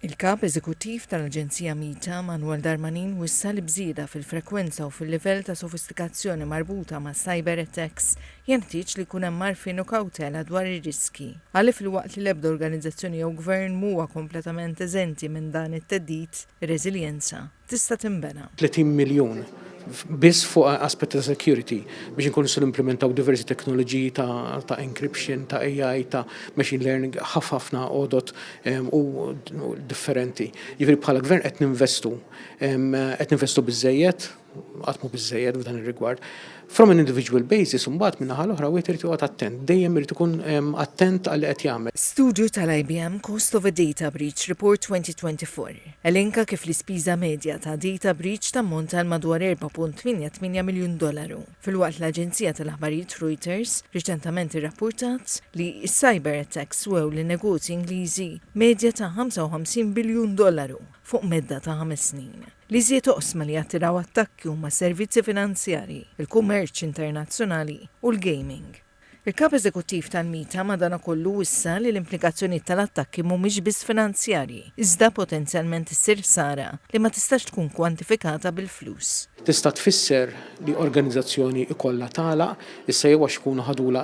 Il-kap eżekuttiv tal-Aġenzija Mita Manuel Darmanin wissa li bżieda fil-frekwenza u fil-livell ta' sofistikazzjoni marbuta ma' cyber attacks jeħtieġ li jkun hemm marfin u kawtela dwar ir-riski. Għalli fil-waqt li l-ebda organizzazzjoni jew gvern huwa kompletament eżenti minn dan it-teddid, ir-reżiljenza tista' tinbena. 30 miljun biss fuq aspett ta' security biex inkunu se implementaw diversi teknoloġiji ta' encryption, ta' AI, ta' machine learning, ħafna għodot u differenti. Jiġifieri bħala gvern qed ninvestu biżżejjed, għatmu biżżejjed f'dan ir-rigward. From an individual basis, mbagħad minn naħa l-oħra wieħed irid joqgħod attent, dejjem irid ikun attent għal qed jagħmel. Studju tal-IBM Cost of a Data Breach Report 2024 elenka kif l-ispiża medja ta' data breach tammont għal madwar $4.88 miljun. Fil-waqt l-Aġenzija tal-Aħbarijiet Reuters riċentement irrapportat li s-cyber attacks wew li negozji Ingliżi medja ta' $55 biljun fuq medda ta' 5 snin. Li żied oqsma li jattiraw attakki huma servizzi finanzjari, il-kummerċ internazzjonali u l-gaming. Il-kap eżekuttiv tal-Mita madankollu wissa li l-implikazzjoni tal-attakki mhumiex biss finanzjarji, iżda potenzjalment issir sara li ma tistax tkun kwantifikata bil-flus. Tista' tfisser li organizzazzjoni ikollha tagħlaq issa jew għax ikunu ħadula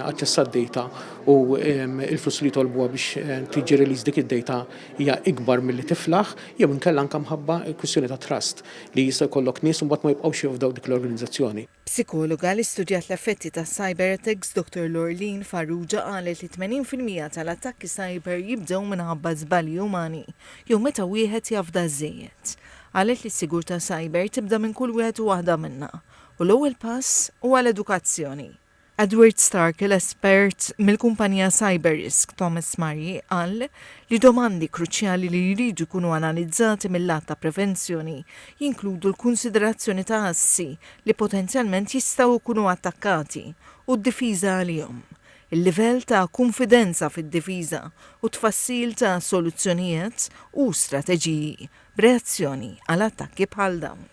aċċess għad-data u l-flus li jtolbuha biex tiġi release dik id-data hija ikbar milli tiflaħ jew inkella anke mħabba kwistjoni ta' trust li jista' jkollok nies u mbagħad ma jibqgħux jifdaw dik l-organizzazzjoni. Psikologa li studjat l-effetti ta' cyber attacks Dr. Lorleen Farrugia qalet li 80% tal-attakki cyber jibdew minħabba żbalji umani jew meta wieħed jafda żejjed. Qalet li s-sigurtà cyber tibda minn kull wieħed u waħda minnha u l-ewwel pass huwa l-edukazzjoni. Edward Stark, l-espert mill-kumpanija CyberRisk Thomas Murray, qal li domandi kruċjali li jridu jkunu analizzati mill-lat ta' prevenzjoni jinkludu l-konsiderazzjoni ta' assi li potenzjalment jistgħu jkunu attakkati u d-difiża għalihom, il-livell ta' konfidenza fid-difiża u tfassil ta' soluzzjonijiet u strateġiji b'reazzjoni għal attakki bħal dawn.